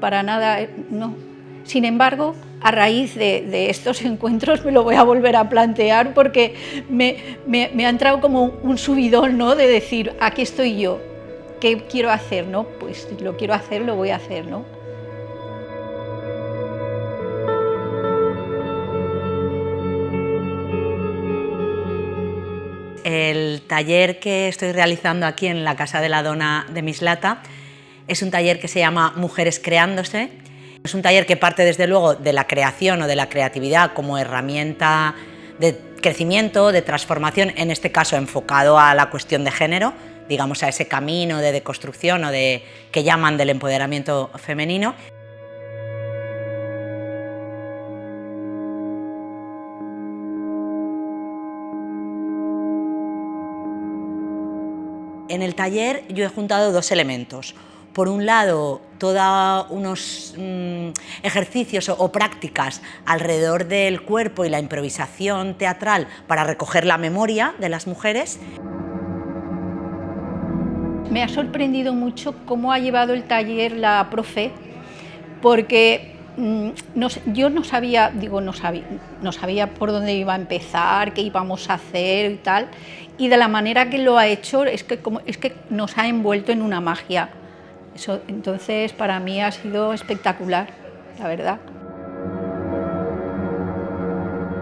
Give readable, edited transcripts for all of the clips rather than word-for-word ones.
para nada, no. Sin embargo, a raíz de estos encuentros me lo voy a volver a plantear porque me ha entrado como un subidón, ¿no? De decir, aquí estoy yo, ¿qué quiero hacer? ¿No? Pues lo quiero hacer, lo voy a hacer, ¿no? El taller que estoy realizando aquí en la Casa de la Dona de Mislata es un taller que se llama Mujeres Creándose. Es un taller que parte desde luego de la creación o de la creatividad como herramienta de crecimiento, de transformación, en este caso enfocado a la cuestión de género, digamos a ese camino de deconstrucción o que llaman del empoderamiento femenino. En el taller yo he juntado dos elementos. Por un lado, todos unos ejercicios o prácticas alrededor del cuerpo y la improvisación teatral para recoger la memoria de las mujeres. Me ha sorprendido mucho cómo ha llevado el taller la profe, porque yo no sabía por dónde iba a empezar, qué íbamos a hacer y tal, y de la manera que lo ha hecho es que nos ha envuelto en una magia. Eso, entonces, para mí ha sido espectacular, la verdad.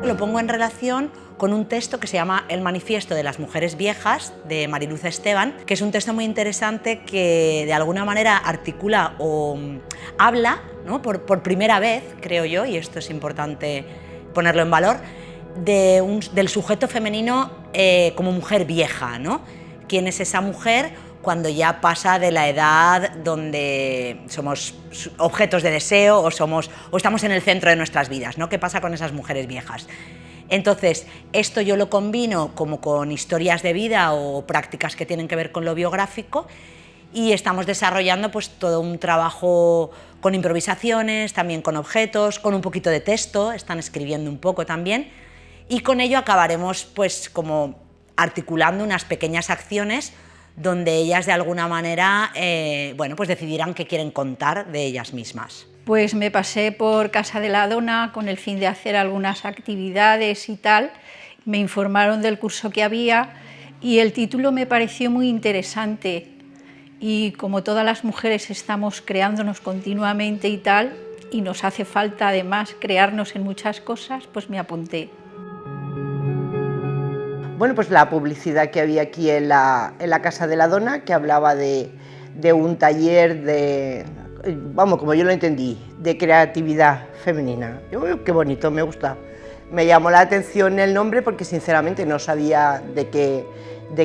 Lo pongo en relación con un texto que se llama El Manifiesto de las Mujeres Viejas, de Mariluz Esteban, que es un texto muy interesante que de alguna manera articula o habla, ¿no? por primera vez, creo yo, y esto es importante ponerlo en valor, del sujeto femenino como mujer vieja, ¿no? ¿Quién es esa mujer cuando ya pasa de la edad donde somos objetos de deseo o estamos en el centro de nuestras vidas, ¿no? ¿Qué pasa con esas mujeres viejas? Entonces, esto yo lo combino como con historias de vida o prácticas que tienen que ver con lo biográfico y estamos desarrollando pues todo un trabajo con improvisaciones, también con objetos, con un poquito de texto, están escribiendo un poco también, y con ello acabaremos pues como articulando unas pequeñas acciones donde ellas de alguna manera bueno, pues decidirán qué quieren contar de ellas mismas. Pues me pasé por Casa de la Dona con el fin de hacer algunas actividades y tal, me informaron del curso que había y el título me pareció muy interesante y como todas las mujeres estamos creándonos continuamente y tal, y nos hace falta además crearnos en muchas cosas, pues me apunté. Bueno, pues la publicidad que había aquí en la Casa de la Dona, que hablaba de un taller de, vamos, como yo lo entendí, de creatividad femenina. Qué bonito, me gusta. Me llamó la atención el nombre porque sinceramente no sabía de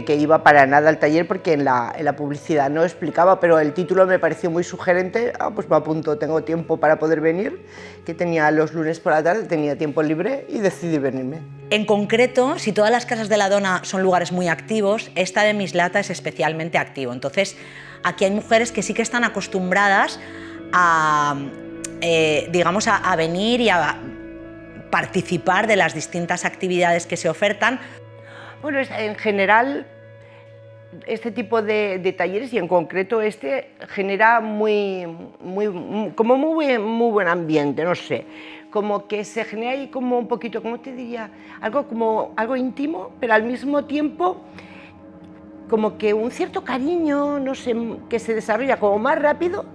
qué iba para nada el taller, porque en la publicidad no explicaba, pero el título me pareció muy sugerente. Pues me apunto, tengo tiempo para poder venir, que tenía los lunes por la tarde, tenía tiempo libre y decidí venirme. En concreto, si todas las casas de la Dona son lugares muy activos, esta de Mislata es especialmente activo. Entonces, aquí hay mujeres que sí que están acostumbradas a, digamos, a venir y a participar de las distintas actividades que se ofertan. Bueno, en general, este tipo de talleres, y en concreto este, genera muy buen ambiente, no sé. Como que se genera ahí como un poquito, ¿cómo te diría? Algo íntimo, pero al mismo tiempo como que un cierto cariño, no sé, que se desarrolla como más rápido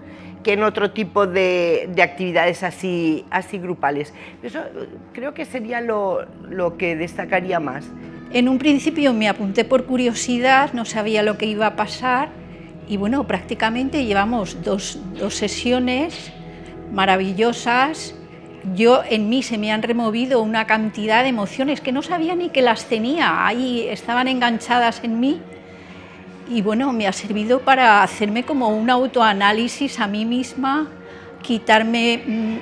que en otro tipo de actividades así grupales. Eso creo que sería lo que destacaría más. En un principio me apunté por curiosidad, no sabía lo que iba a pasar y bueno, prácticamente llevamos dos sesiones maravillosas. En mí se me han removido una cantidad de emociones que no sabía ni que las tenía, ahí estaban enganchadas en mí y bueno, me ha servido para hacerme como un autoanálisis a mí misma, quitarme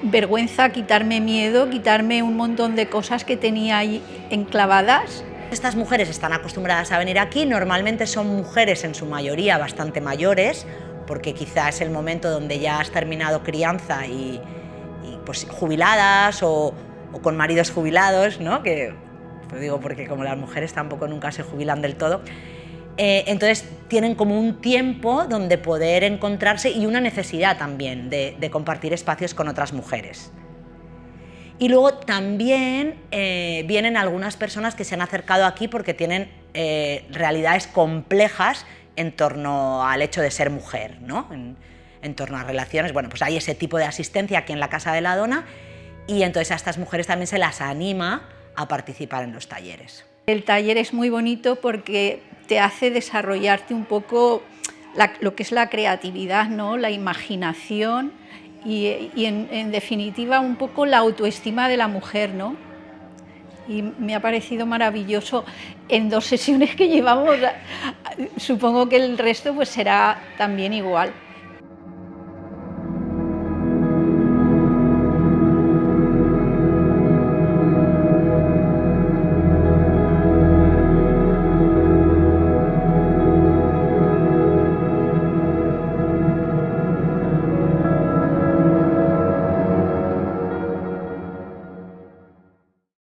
vergüenza, quitarme miedo, quitarme un montón de cosas que tenía ahí enclavadas. Estas mujeres están acostumbradas a venir aquí, normalmente son mujeres en su mayoría bastante mayores, porque quizás es el momento donde ya has terminado crianza y pues jubiladas o con maridos jubilados, ¿no? Que pues digo porque como las mujeres tampoco nunca se jubilan del todo. Entonces tienen como un tiempo donde poder encontrarse y una necesidad también de compartir espacios con otras mujeres. Y luego también vienen algunas personas que se han acercado aquí porque tienen realidades complejas en torno al hecho de ser mujer, ¿no? En torno a relaciones. Bueno, pues hay ese tipo de asistencia aquí en la Casa de la Dona y entonces a estas mujeres también se las anima a participar en los talleres. El taller es muy bonito porque te hace desarrollarte un poco lo que es la creatividad, ¿no? La imaginación y en definitiva un poco la autoestima de la mujer, ¿no? Y me ha parecido maravilloso en 2 sesiones que llevamos, supongo que el resto pues será también igual.